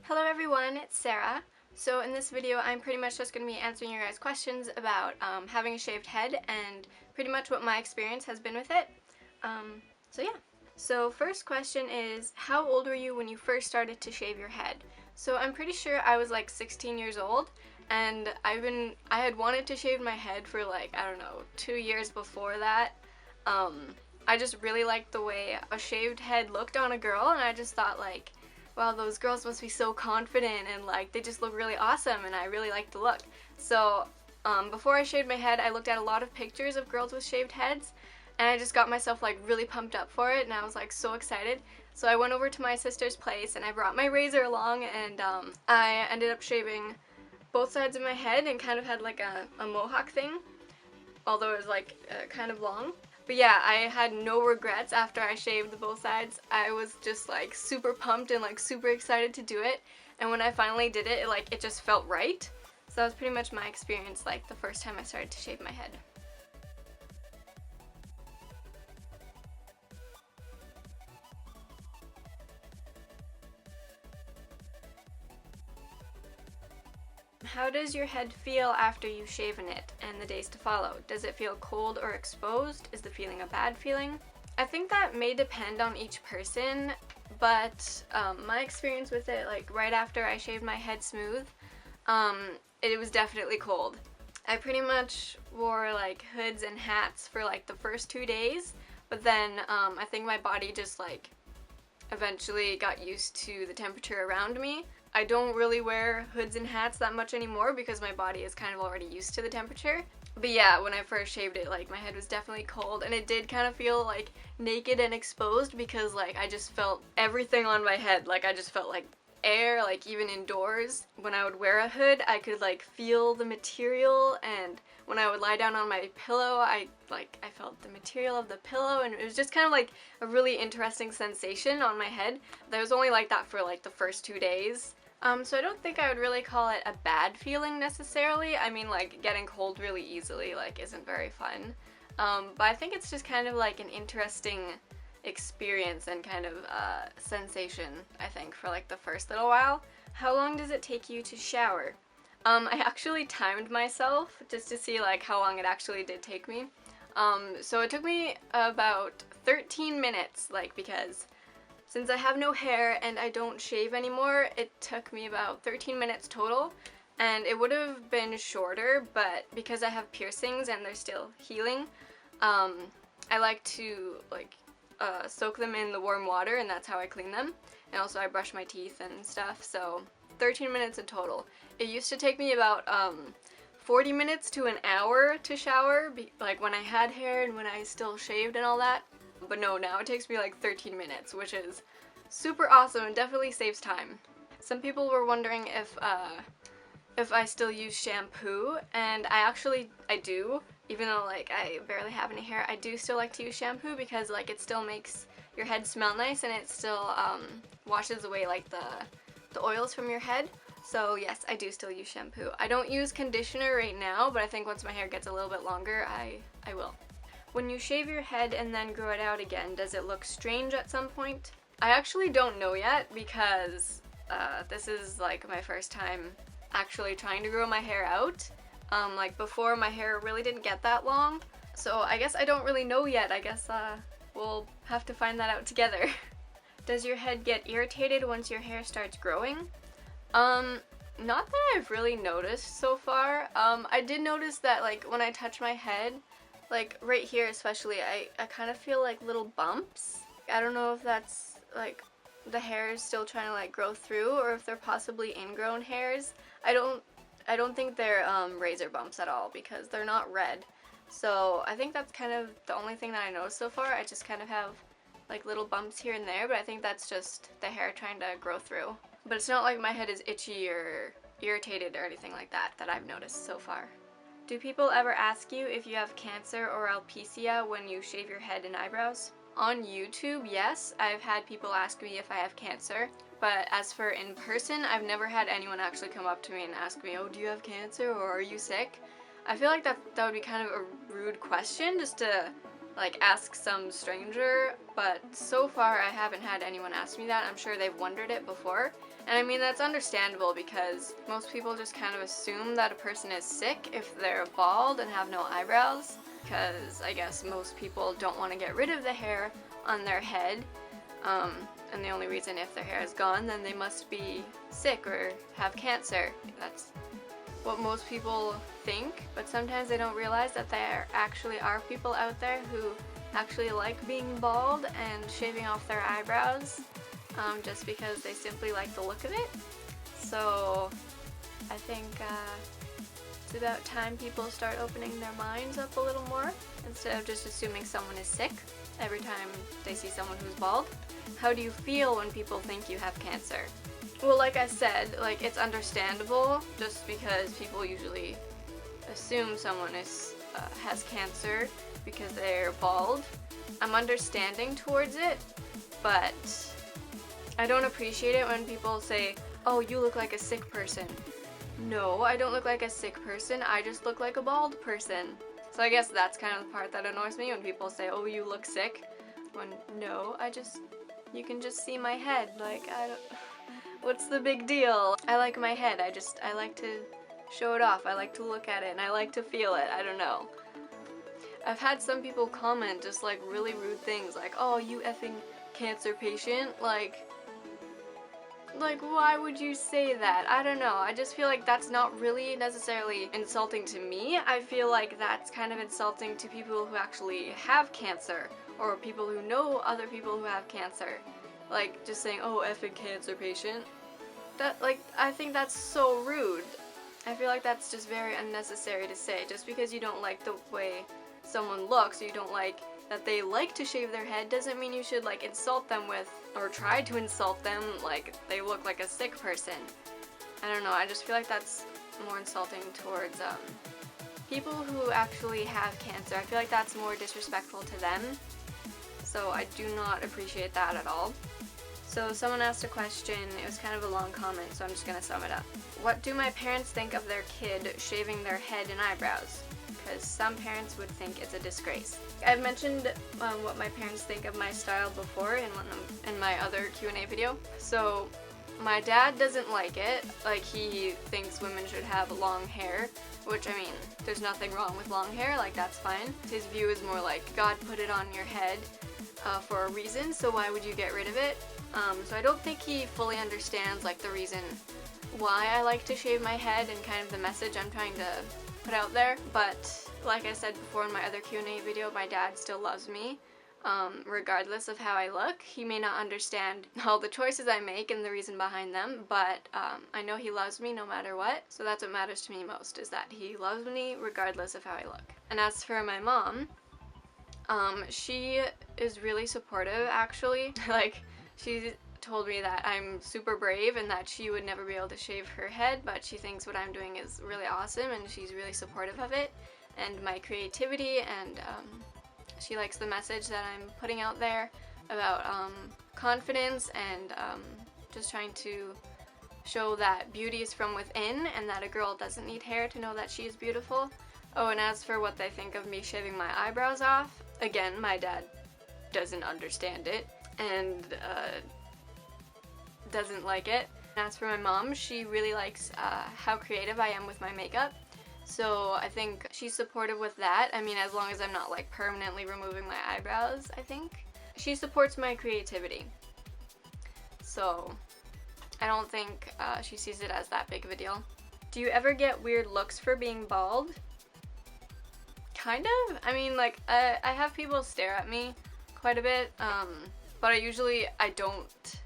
Hello everyone, it's Sarah. So in this video I'm pretty much just going to be answering your guys' questions about having a shaved head and pretty much what my experience has been with it. So yeah. So first question is, how old were you when you first started to shave your head? So I'm pretty sure I was like 16 years old, and I had wanted to shave my head for like, I don't know, 2 years before that. I just really liked the way a shaved head looked on a girl, and I just thought like, wow, those girls must be so confident and like they just look really awesome, and I really liked the look. So before I shaved my head, I looked at a lot of pictures of girls with shaved heads, and I just got myself like really pumped up for it, and I was like so excited. So I went over to my sister's place and I brought my razor along, and I ended up shaving both sides of my head and kind of had like a mohawk thing, although it was like kind of long. But yeah, I had no regrets after I shaved both sides. I was just like super pumped and like super excited to do it, and when I finally did it, it just felt right. So that was pretty much my experience like the first time I started to shave my head. How does your head feel after you've shaven it and the days to follow? Does it feel cold or exposed? Is the feeling a bad feeling? I think that may depend on each person, but my experience with it, like right after I shaved my head smooth, it was definitely cold. I pretty much wore like hoods and hats for like the first 2 days, but then I think my body just like eventually got used to the temperature around me. I don't really wear hoods and hats that much anymore because my body is kind of already used to the temperature. But yeah, when I first shaved it, like my head was definitely cold, and it did kind of feel like naked and exposed because like I just felt everything on my head. Like I just felt like air, like even indoors. When I would wear a hood, I could like feel the material, and when I would lie down on my pillow, I felt the material of the pillow, and it was just kind of like a really interesting sensation on my head. That was only like that for like the first 2 days. So I don't think I would really call it a bad feeling necessarily. I mean, like getting cold really easily like isn't very fun. But I think it's just kind of like an interesting experience and kind of sensation, I think, for like the first little while. How long does it take you to shower? I actually timed myself just to see like how long it actually did take me. So it took me about 13 minutes, like because since I have no hair and I don't shave anymore, it took me about 13 minutes total, and it would have been shorter, but because I have piercings and they're still healing, I like to soak them in the warm water, and that's how I clean them. And also I brush my teeth and stuff, so 13 minutes in total. It used to take me about 40 minutes to an hour to shower, like when I had hair and when I still shaved and all that. But no, now it takes me like 13 minutes, which is super awesome and definitely saves time. Some people were wondering if I still use shampoo, and I do. Even though like I barely have any hair, I do still like to use shampoo because like it still makes your head smell nice, and it still washes away like the oils from your head. So yes, I do still use shampoo. I don't use conditioner right now, but I think once my hair gets a little bit longer, I will. When you shave your head and then grow it out again, does it look strange at some point? I actually don't know yet because this is like my first time actually trying to grow my hair out. Like before, my hair really didn't get that long, so I guess I don't really know yet. I guess we'll have to find that out together. Does your head get irritated once your hair starts growing? Not that I've really noticed so far. I did notice that like when I touch my head, like right here especially, I kind of feel like little bumps. I don't know if that's like the hair is still trying to like grow through, or if they're possibly ingrown hairs. I don't think they're razor bumps at all because they're not red. So I think that's kind of the only thing that I noticed so far. I just kind of have like little bumps here and there, but I think that's just the hair trying to grow through. But it's not like my head is itchy or irritated or anything like that I've noticed so far. Do people ever ask you if you have cancer or alopecia when you shave your head and eyebrows? On YouTube, yes, I've had people ask me if I have cancer, but as for in person, I've never had anyone actually come up to me and ask me, oh, do you have cancer or are you sick? I feel like that would be kind of a rude question just to like ask some stranger, but so far I haven't had anyone ask me that. I'm sure they've wondered it before. And I mean, that's understandable because most people just kind of assume that a person is sick if they're bald and have no eyebrows, because I guess most people don't want to get rid of the hair on their head. And the only reason if their hair is gone, then they must be sick or have cancer. That's what most people think, but sometimes they don't realize that there actually are people out there who actually like being bald and shaving off their eyebrows, just because they simply like the look of it. So I think it's about time people start opening their minds up a little more instead of just assuming someone is sick every time they see someone who's bald. How do you feel when people think you have cancer? Well, like I said, like, it's understandable just because people usually assume someone has cancer because they're bald. I'm understanding towards it, but I don't appreciate it when people say, oh, you look like a sick person. No, I don't look like a sick person, I just look like a bald person. So I guess that's kind of the part that annoys me when people say, oh, you look sick. When, no, you can just see my head, like, what's the big deal? I like my head, I like to show it off, I like to look at it, and I like to feel it, I don't know. I've had some people comment just like really rude things, like, oh, you effing cancer patient, like why would you say that? I don't know, I just feel like that's not really necessarily insulting to me. I feel like that's kind of insulting to people who actually have cancer, or people who know other people who have cancer. Like, just saying, oh, effing cancer patient. That, like, I think that's so rude. I feel like that's just very unnecessary to say. Just because you don't like the way someone looks, or you don't like that they like to shave their head, doesn't mean you should, like, insult them with, or try to insult them like they look like a sick person. I don't know, I just feel like that's more insulting towards, people who actually have cancer. I feel like that's more disrespectful to them. So I do not appreciate that at all. So someone asked a question, it was kind of a long comment, so I'm just gonna sum it up. What do my parents think of their kid shaving their head and eyebrows? Because some parents would think it's a disgrace. I've mentioned what my parents think of my style before in my other Q&A video. So my dad doesn't like it, like he thinks women should have long hair, which, I mean, there's nothing wrong with long hair, like that's fine. His view is more like, God put it on your head for a reason, so why would you get rid of it? So I don't think he fully understands like the reason why I like to shave my head and kind of the message I'm trying to put out there. But like I said before in my other Q&A video, my dad still loves me, regardless of how I look. He may not understand all the choices I make and the reason behind them, but I know he loves me no matter what, so that's what matters to me most, is that he loves me regardless of how I look. And as for my mom, she is really supportive, actually. Like, she told me that I'm super brave and that she would never be able to shave her head, but she thinks what I'm doing is really awesome and she's really supportive of it and my creativity, and she likes the message that I'm putting out there about confidence and just trying to show that beauty is from within and that a girl doesn't need hair to know that she is beautiful. Oh, and as for what they think of me shaving my eyebrows off, again, my dad doesn't understand it and doesn't like it. As for my mom, she really likes how creative I am with my makeup, so I think she's supportive with that. I mean, as long as I'm not like permanently removing my eyebrows, I think. She supports my creativity, so I don't think she sees it as that big of a deal. Do you ever get weird looks for being bald? Kind of. I mean, like, I have people stare at me quite a bit, but I don't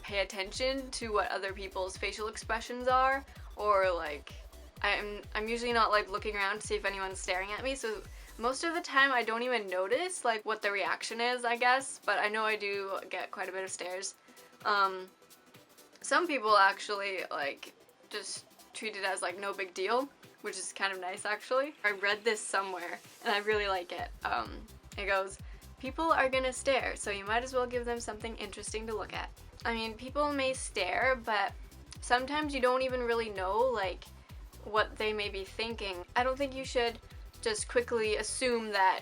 pay attention to what other people's facial expressions are, or like, I'm usually not like looking around to see if anyone's staring at me, so most of the time I don't even notice like what the reaction is, I guess, but I know I do get quite a bit of stares. Some people actually like just treat it as like no big deal, which is kind of nice actually. I read this somewhere and I really like it. It goes, people are gonna stare, so you might as well give them something interesting to look at. I mean, people may stare, but sometimes you don't even really know like what they may be thinking. I don't think you should just quickly assume that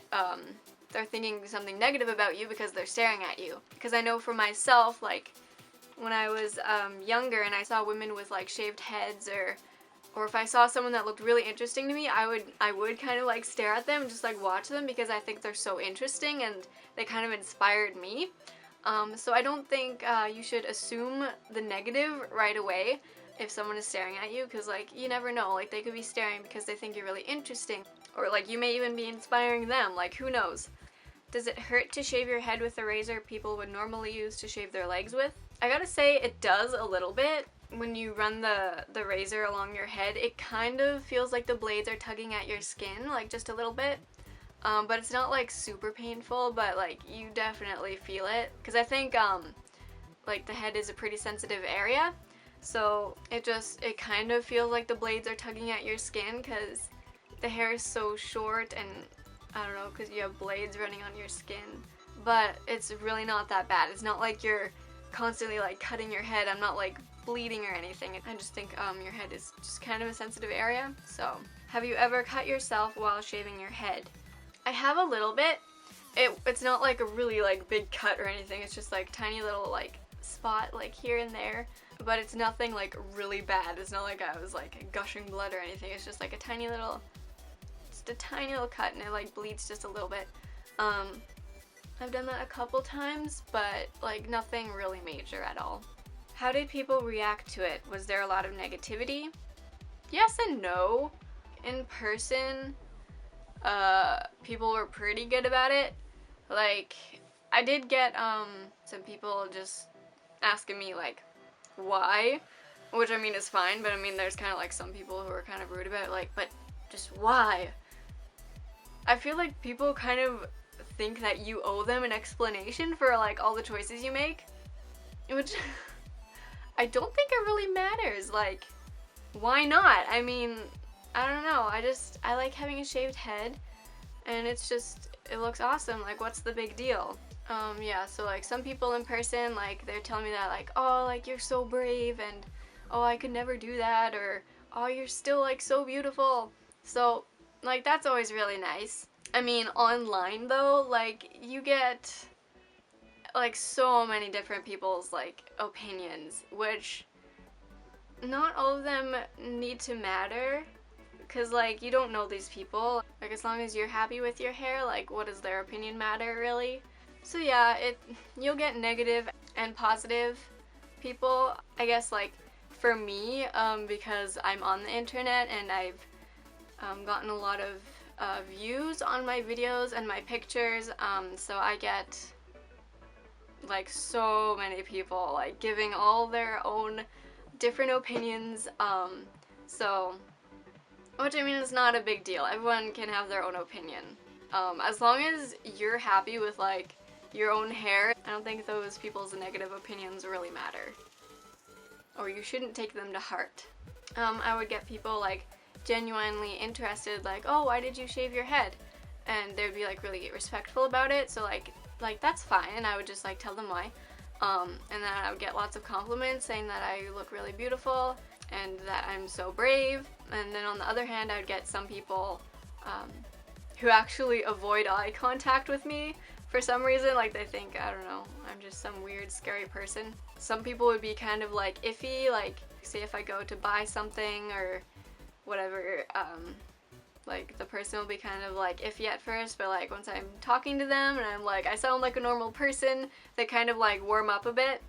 they're thinking something negative about you because they're staring at you. Because I know for myself, like, when I was younger and I saw women with like shaved heads, or if I saw someone that looked really interesting to me, I would kind of like stare at them and just like watch them because I think they're so interesting and they kind of inspired me. So I don't think you should assume the negative right away if someone is staring at you, because like you never know, like they could be staring because they think you're really interesting, or like you may even be inspiring them, like who knows. Does it hurt to shave your head with a razor people would normally use to shave their legs with? I gotta say it does a little bit. When you run the razor along your head, it kind of feels like the blades are tugging at your skin, like just a little bit. But it's not like super painful, but like you definitely feel it. Because I think like the head is a pretty sensitive area. So it kind of feels like the blades are tugging at your skin because the hair is so short and I don't know, because you have blades running on your skin. But it's really not that bad. It's not like you're constantly like cutting your head. I'm not like bleeding or anything. I just think your head is just kind of a sensitive area. So, have you ever cut yourself while shaving your head? I have a little bit. It's not like a really like big cut or anything. It's just like tiny little like spot like here and there. But it's nothing like really bad. It's not like I was like gushing blood or anything. It's just like a tiny little cut and it like bleeds just a little bit. I've done that a couple times, but like nothing really major at all. How did people react to it? Was there a lot of negativity? Yes and no. In person, people were pretty good about it. Like, I did get some people just asking me like, why? Which I mean is fine, but I mean there's kind of like some people who are kind of rude about it, like, but just why? I feel like people kind of think that you owe them an explanation for like all the choices you make, which I don't think it really matters. Like, why not? I mean, I don't know. I like having a shaved head, and it looks awesome. Like, what's the big deal? Yeah, so like some people in person, like they're telling me that like, oh, like you're so brave, and oh, I could never do that, or oh, you're still like so beautiful. So like that's always really nice. I mean, online though, like you get like so many different people's like opinions, which not all of them need to matter, because like you don't know these people. Like, as long as you're happy with your hair, like what does their opinion matter really? So yeah, you'll get negative and positive people. I guess like for me, because I'm on the internet and I've gotten a lot of views on my videos and my pictures, so I get like so many people like giving all their own different opinions, so, which I mean is not a big deal. Everyone can have their own opinion. As long as you're happy with like your own hair, I don't think those people's negative opinions really matter, or you shouldn't take them to heart. I would get people like genuinely interested, like, oh, why did you shave your head? And they'd be like really respectful about it, so like that's fine, and I would just like tell them why. And then I would get lots of compliments saying that I look really beautiful and that I'm so brave. And then on the other hand, I would get some people who actually avoid eye contact with me for some reason. Like, they think, I don't know, I'm just some weird scary person. Some people would be kind of like iffy, like say if I go to buy something or whatever, like the person will be kind of like iffy at first, but like once I'm talking to them and I'm like, I sound like a normal person, they kind of like warm up a bit.